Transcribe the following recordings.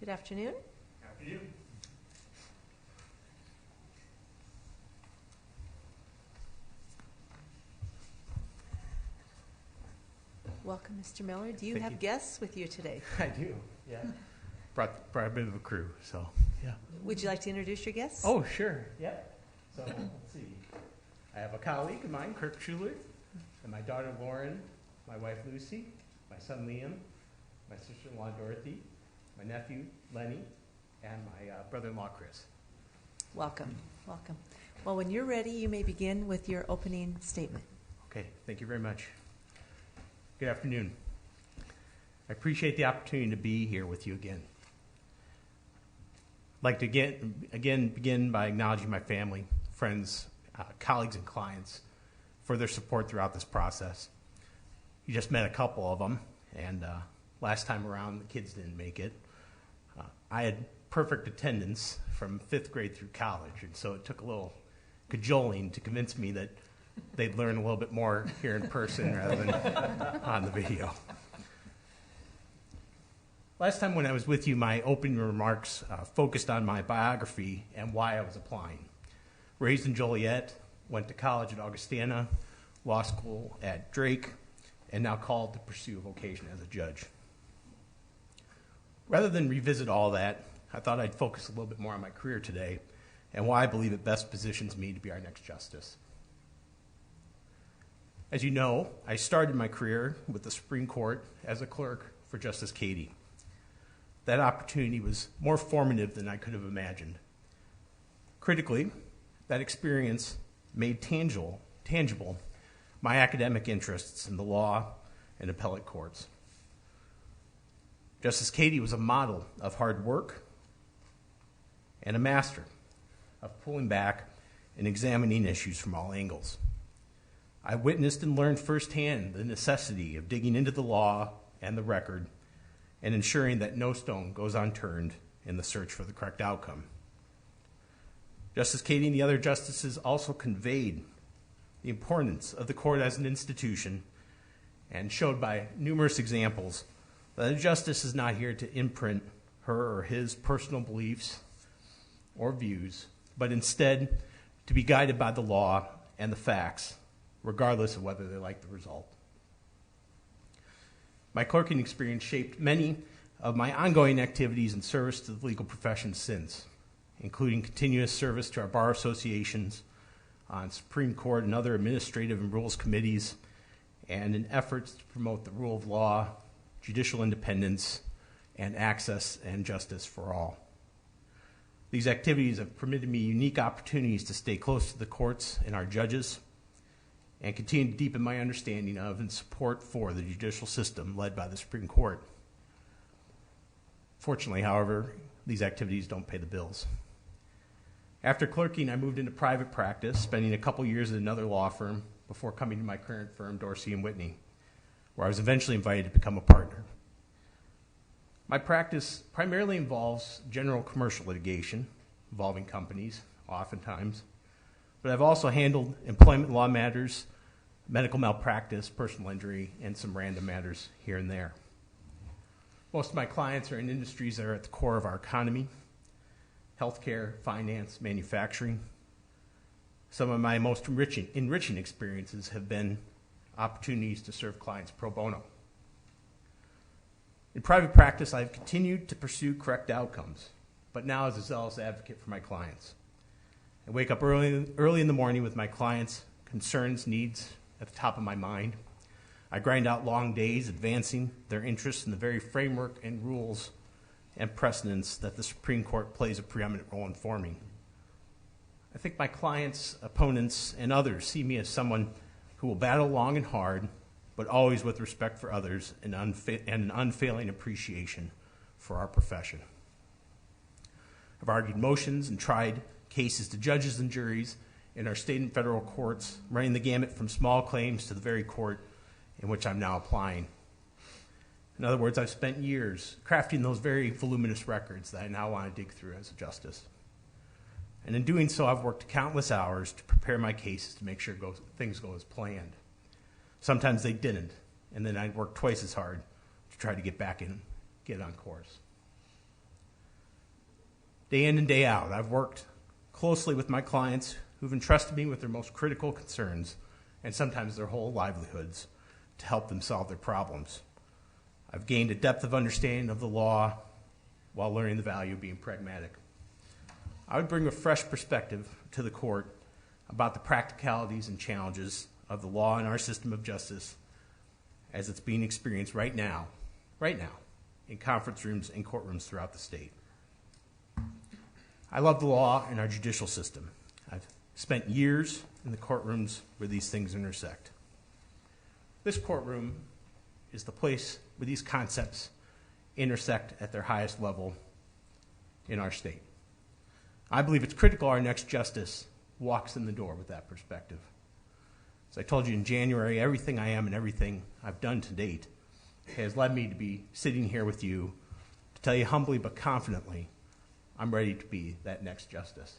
Good afternoon. Afternoon. Welcome, Mr. Miller. Do you Thank have you. guests with you today? I do, yeah. Brought a bit of a crew, so, yeah. Would you like to introduce your guests? Oh, sure, yeah. So, let's see. I have a colleague of mine, Kirk Schuler, and my daughter Lauren, my wife Lucy, my son Liam, my sister-in-law Dorothy, my nephew Lenny, and my brother-in-law Chris. Welcome, welcome. Well, when you're ready, you may begin with your opening statement. Okay, thank you very much. Good afternoon. I appreciate the opportunity to be here with you again. I'd like to begin by acknowledging my family, friends, colleagues, and clients for their support throughout this process. You just met a couple of them, and last time around, the kids didn't make it. I had perfect attendance from 5th grade through college, and so it took a little cajoling to convince me that they'd learn a little bit more here in person rather than on the video. Last time when I was with you, my opening remarks focused on my biography and why I was applying. Raised in Joliet, went to college at Augustana, law school at Drake, and now called to pursue a vocation as a judge. Rather than revisit all that, I thought I'd focus a little bit more on my career today and why I believe it best positions me to be our next justice. As you know, I started my career with the Supreme Court as a clerk for Justice Cady. That opportunity was more formative than I could have imagined. Critically, that experience made tangible my academic interests in the law and appellate courts. Justice Cady was a model of hard work and a master of pulling back and examining issues from all angles. I witnessed and learned firsthand the necessity of digging into the law and the record and ensuring that no stone goes unturned in the search for the correct outcome. Justice Cady and the other justices also conveyed the importance of the court as an institution and showed by numerous examples that a justice is not here to imprint her or his personal beliefs or views, but instead to be guided by the law and the facts, regardless of whether they like the result. My clerking experience shaped many of my ongoing activities in service to the legal profession since, including continuous service to our bar associations, on Supreme Court and other administrative and rules committees, and in efforts to promote the rule of law, judicial independence, and access and justice for all. These activities have permitted me unique opportunities to stay close to the courts and our judges, and continue to deepen my understanding of and support for the judicial system led by the Supreme Court. Fortunately, however, these activities don't pay the bills. After clerking, I moved into private practice, spending a couple years at another law firm before coming to my current firm, Dorsey & Whitney, where I was eventually invited to become a partner. My practice primarily involves general commercial litigation, involving companies, oftentimes, but I've also handled employment law matters, medical malpractice, personal injury, and some random matters here and there. Most of my clients are in industries that are at the core of our economy: healthcare, finance, manufacturing. Some of my most enriching experiences have been opportunities to serve clients pro bono. In private practice, I've continued to pursue correct outcomes, but now as a zealous advocate for my clients. I wake up early in the morning with my clients' concerns, needs at the top of my mind. I grind out long days advancing their interests in the very framework and rules and precedents that the Supreme Court plays a preeminent role in forming. I think my clients, opponents, and others see me as someone who will battle long and hard, but always with respect for others and an unfailing appreciation for our profession. I've argued motions and tried cases to judges and juries in our state and federal courts, running the gamut from small claims to the very court in which I'm now applying. In other words, I've spent years crafting those very voluminous records that I now want to dig through as a justice. And in doing so, I've worked countless hours to prepare my cases to make sure things go as planned. Sometimes they didn't, and then I'd work twice as hard to try to get on course. Day in and day out, I've worked closely with my clients who've entrusted me with their most critical concerns and sometimes their whole livelihoods to help them solve their problems. I've gained a depth of understanding of the law while learning the value of being pragmatic. I would bring a fresh perspective to the court about the practicalities and challenges of the law in our system of justice as it's being experienced right now, in conference rooms and courtrooms throughout the state. I love the law and our judicial system. I've spent years in the courtrooms where these things intersect. This courtroom is the place where these concepts intersect at their highest level in our state. I believe it's critical our next justice walks in the door with that perspective. As I told you in January, everything I am and everything I've done to date has led me to be sitting here with you to tell you humbly but confidently I'm ready to be that next justice.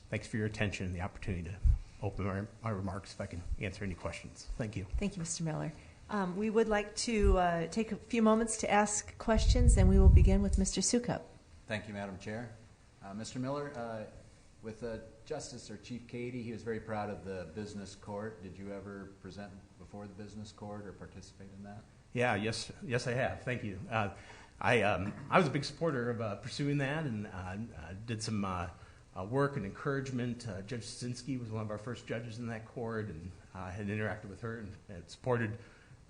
Thanks for your attention and the opportunity to open my remarks if I can answer any questions. Thank you. Thank you, Mr. Miller. We would like to take a few moments to ask questions, and we will begin with Mr. Sukup. Thank you, Madam Chair. Mr. Miller, with Justice or Chief Cady, he was very proud of the business court. Did you ever present before the business court or participate in that? Yeah, yes, I have. Thank you. I was a big supporter of pursuing that and did some work and encouragement. Judge Szynski was one of our first judges in that court, and had interacted with her and supported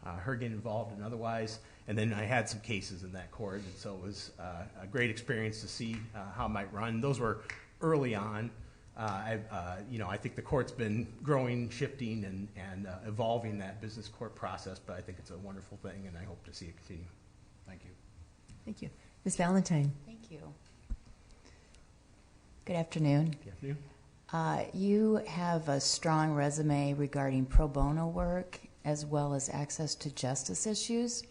her getting involved and otherwise. And then I had some cases in that court, and so it was a great experience to see how it might run. Those were early on. I think the court's been growing, shifting, and evolving that business court process, but I think it's a wonderful thing, and I hope to see it continue. Thank you. Thank you. Ms. Valentine. Thank you. Good afternoon. Good afternoon. You have a strong resume regarding pro bono work as well as access to justice issues.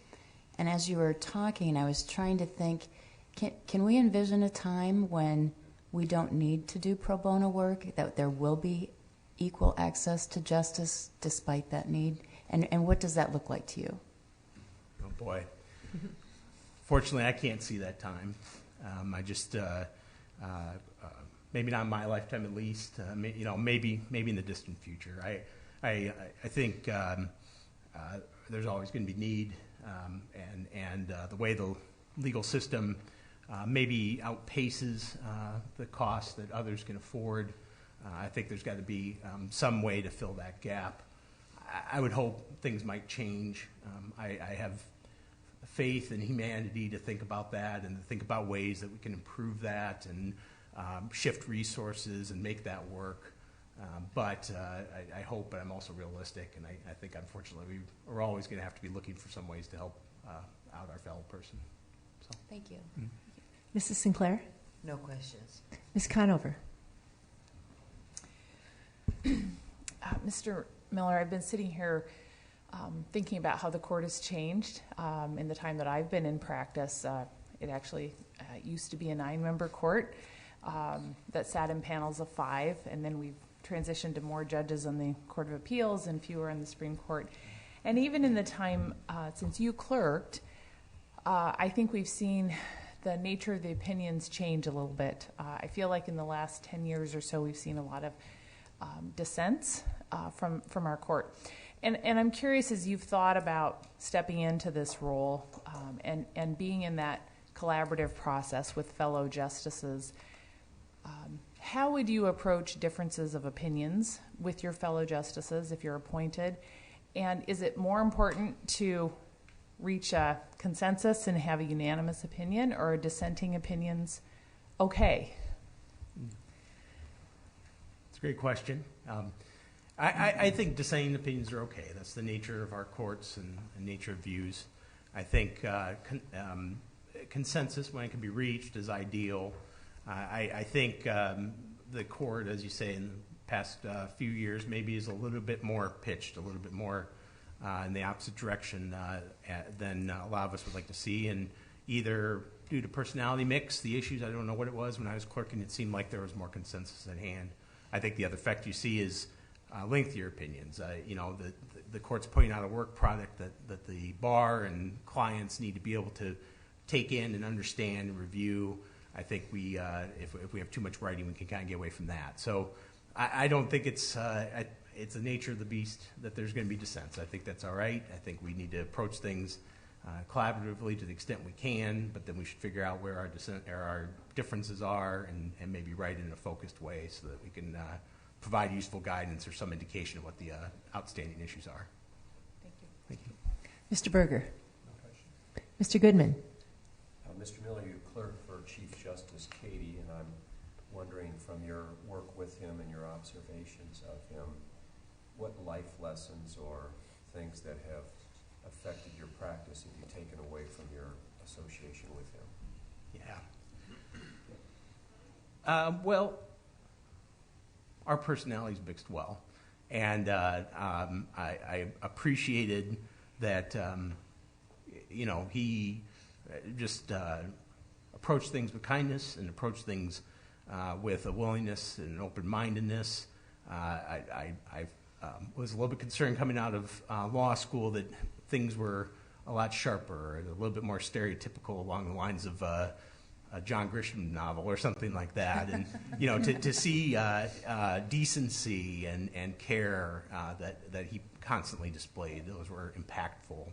And as you were talking, I was trying to think, can we envision a time when we don't need to do pro bono work, that there will be equal access to justice despite that need? And what does that look like to you? Oh, boy. Fortunately, I can't see that time. I just, maybe not in my lifetime at least, maybe in the distant future. I think there's always going to be need, and the way the legal system maybe outpaces the cost that others can afford. I think there's got to be some way to fill that gap. I would hope things might change. I have faith in humanity to think about that and to think about ways that we can improve that and shift resources and make that work. But I hope, but I'm also realistic, and I think unfortunately we're always going to have to be looking for some ways to help out our fellow person. So. Thank you. Mm-hmm. Mrs. Sinclair. No questions. Ms. Conover. Mr. Miller, I've been sitting here thinking about how the court has changed in the time that I've been in practice. It actually used to be a 9-member court that sat in panels of 5, and then we've transitioned to more judges on the Court of Appeals and fewer in the Supreme Court. And even in the time since you clerked, I think we've seen the nature of the opinions change a little bit. I feel like in the last 10 years or so, we've seen a lot of dissents from our court. And I'm curious, as you've thought about stepping into this role and being in that collaborative process with fellow justices, how would you approach differences of opinions with your fellow justices if you're appointed? And is it more important to reach a consensus and have a unanimous opinion, or are dissenting opinions okay? It's a great question. I think dissenting opinions are okay. That's the nature of our courts and the nature of views. I think consensus, when it can be reached, is ideal. I think the court, as you say, in the past few years, maybe is a little bit more pitched, a little bit more in the opposite direction than a lot of us would like to see. And either due to personality mix, the issues, I don't know what it was. When I was clerking, it seemed like there was more consensus at hand. I think the other effect you see is lengthier opinions. The court's putting out a work product that the bar and clients need to be able to take in and understand and review. I think if we have too much writing, we can kind of get away from that. So I don't think it's the nature of the beast that there's going to be dissents. I think that's all right. I think we need to approach things collaboratively to the extent we can, but then we should figure out where our differences are and maybe write in a focused way so that we can provide useful guidance or some indication of what the outstanding issues are. Thank you. Thank you. Mr. Berger. Mr. Goodman. Mr. Miller, you clerk for Chief Justice Cady, and I'm wondering from your work with him and your observations of him, what life lessons or things that have affected your practice have you taken away from your association with him? Yeah. Well, our personalities mixed well, and I appreciated that. He just approached things with kindness and approached things with a willingness and an open-mindedness. I was a little bit concerned coming out of law school that things were a lot sharper, a little bit more stereotypical along the lines of a John Grisham novel or something like that. And, to see decency and care that he constantly displayed, those were impactful.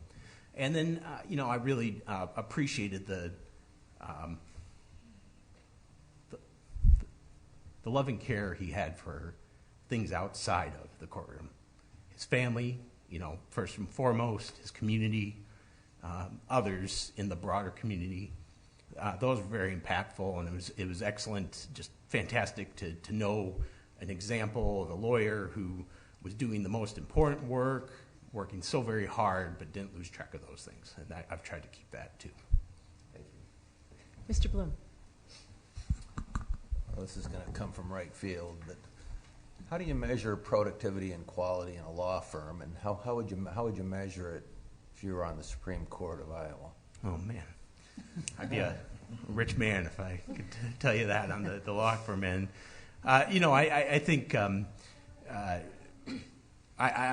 And then, I really appreciated the loving care he had for things outside of the courtroom. His family, first and foremost, his community, others in the broader community. Those were very impactful, and it was excellent, just fantastic to know an example of a lawyer who was doing the most important work, working so very hard, but didn't lose track of those things. And I've tried to keep that, too. Thank you. Mr. Bloom. Well, this is going to come from right field, but how do you measure productivity and quality in a law firm, and how would you measure it if you were on the Supreme Court of Iowa? Oh, man. I'd be a rich man if I could tell you that on the law firm end. I think I'm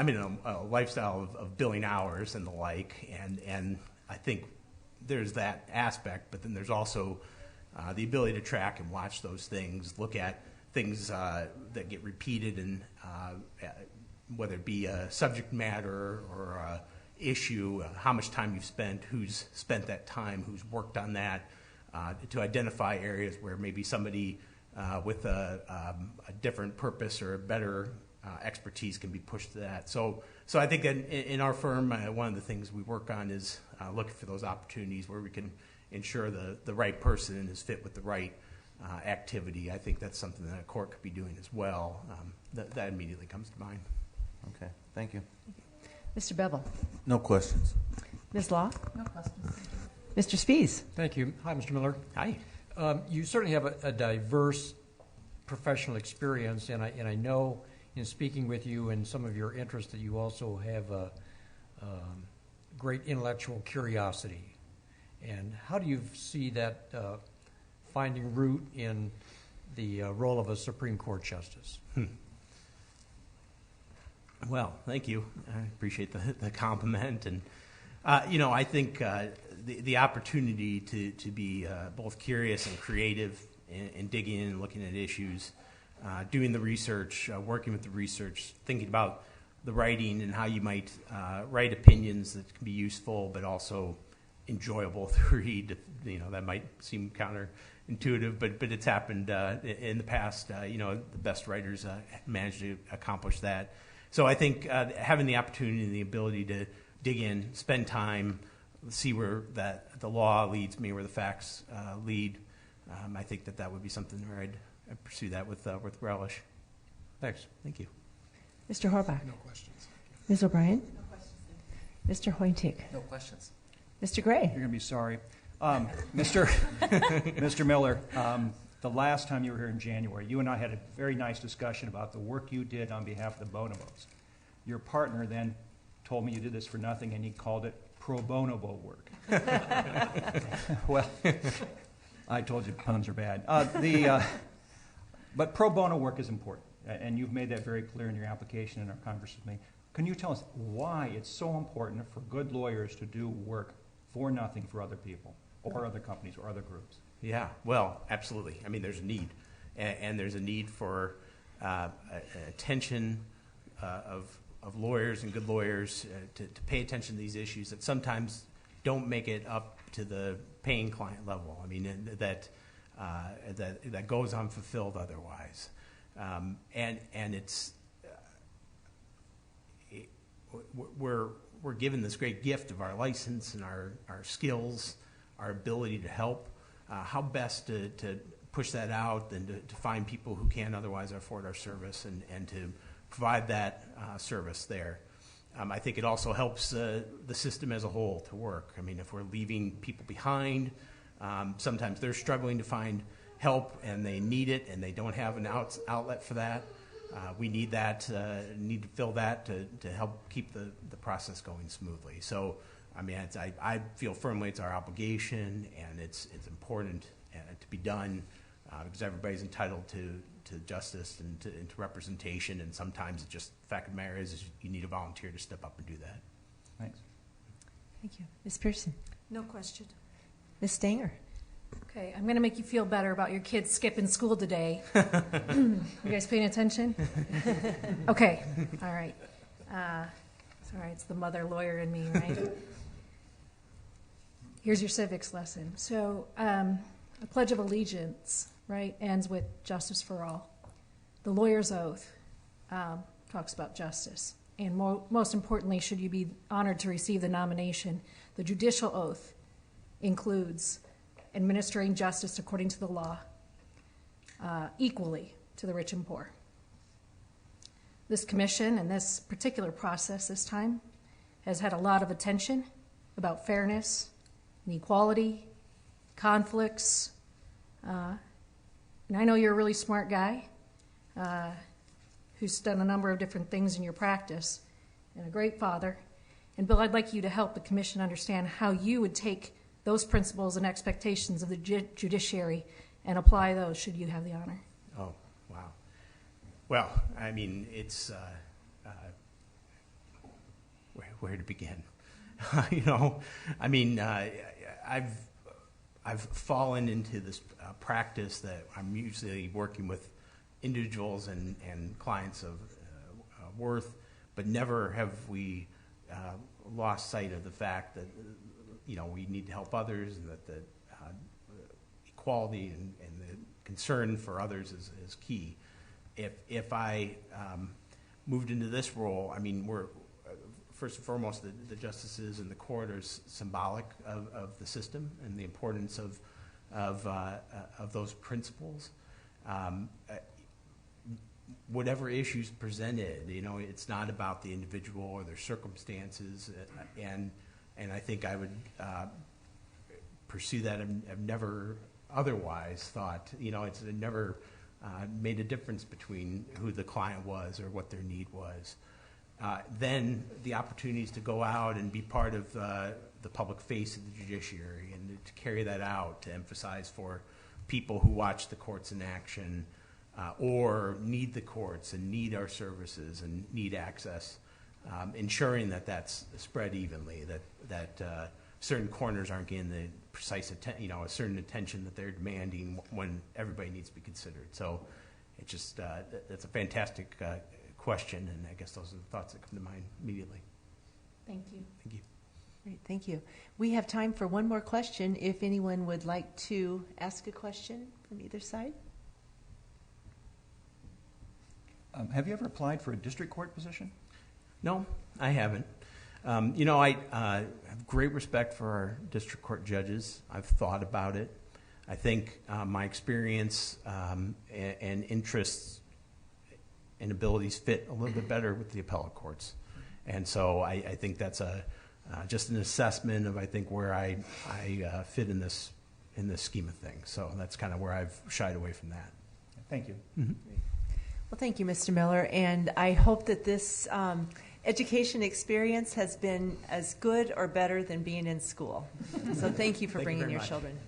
in a lifestyle of billing hours and the like, and I think there's that aspect, but then there's also the ability to track and watch those things, look at things that get repeated, and whether it be a subject matter or a issue, how much time you've spent, who's spent that time, who's worked on that, to identify areas where maybe somebody with a different purpose or a better expertise can be pushed to that. So I think that in our firm, one of the things we work on is looking for those opportunities where we can ensure the right person is fit with the right activity. I think that's something that a court could be doing as well. That immediately comes to mind. Okay, thank you. Mr. Bevel. No questions. Ms. Law. No questions. Mr. Spies. Thank you. Hi, Mr. Miller. Hi. You certainly have a diverse professional experience, and I know in speaking with you and some of your interests that you also have a great intellectual curiosity. And how do you see that finding root in the role of a Supreme Court justice? Well, thank you. I appreciate the compliment, and I think the opportunity to be both curious and creative in digging in and looking at issues, doing the research, working with the research, thinking about the writing and how you might write opinions that can be useful but also enjoyable to read. That might seem counterintuitive, but it's happened in the past. The best writers manage to accomplish that. So I think having the opportunity and the ability to dig in, spend time, see where the law leads me, where the facts lead, I think that would be something where I'd pursue that with relish. Thanks. Thank you. Mr. Horbach. No questions. Ms. O'Brien. No questions. Mr. Hoytick. No questions. Mr. Gray. You're going to be sorry. Mr. Miller, the last time you were here in January, you and I had a very nice discussion about the work you did on behalf of the bonobos. Your partner then told me you did this for nothing, and he called it pro bonobo work. Well, I told you puns are bad. But pro bono work is important, and you've made that very clear in your application in our conversation with me. Can you tell us why it's so important for good lawyers to do work for nothing for other people or other companies or other groups? Yeah, well, absolutely. I mean, there's a need, and there's a need for attention of lawyers and good lawyers to pay attention to these issues that sometimes don't make it up to the paying client level. I mean, that goes unfulfilled otherwise, and it's we're given this great gift of our license and our skills, our ability to help. How best to push that out and to find people who can't otherwise afford our service and to provide that service there. I think it also helps the system as a whole to work. I mean, if we're leaving people behind, sometimes they're struggling to find help and they need it and they don't have an outlet for that. We need that, need to fill that to help keep the process going smoothly. So, I mean, I feel firmly it's our obligation and it's important to be done because everybody's entitled to justice and to representation, and sometimes the fact of the matter is you need a volunteer to step up and do that. Thanks. Thank you. Ms. Pearson. No question. Ms. Stanger. Okay, I'm going to make you feel better about your kids skipping school today. You guys paying attention? Okay, all right. It's all right, it's the mother lawyer in me, right? Here's your civics lesson. So, a Pledge of Allegiance, right, ends with justice for all. The lawyer's oath talks about justice. And most importantly, should you be honored to receive the nomination, the judicial oath includes administering justice according to the law, equally to the rich and poor. This commission and this particular process this time has had a lot of attention about fairness and equality, conflicts, and I know you're a really smart guy who's done a number of different things in your practice and a great father. And Bill, I'd like you to help the commission understand how you would take those principles and expectations of the judiciary and apply those should you have the honor. Oh, wow. Well, I mean, it's where to begin? You know, I mean, I've fallen into this practice that I'm usually working with individuals and clients of worth, but never have we lost sight of the fact that you know we need to help others, and that the equality and the concern for others is key. If I moved into this role, I mean, we're first and foremost the justices and the court are symbolic of the system and the importance of those principles. Whatever issues presented, you know, it's not about the individual or their circumstances, and I think I would pursue that. I've never otherwise thought, you know, it's never made a difference between who the client was or what their need was. Then the opportunities to go out and be part of the public face of the judiciary and to carry that out, to emphasize for people who watch the courts in action or need the courts and need our services and need access, ensuring that that's spread evenly, that certain corners aren't getting the precise a certain attention that they're demanding when everybody needs to be considered. So it's just that's a fantastic question, and I guess those are the thoughts that come to mind immediately. Thank you. Thank you. Great, thank you. We have time for one more question if anyone would like to ask a question from either side. Have you ever applied for a district court position? No, I haven't. You know, I have great respect for our district court judges. I've thought about it. I think my experience and interests and abilities fit a little bit better with the appellate courts. And so I think that's just an assessment of, I think, where I fit in this scheme of things. So that's kind of where I've shied away from that. Thank you. Mm-hmm. Well, thank you, Mr. Miller, and I hope that this education experience has been as good or better than being in school. So thank you for Thank you bringing very your much. children.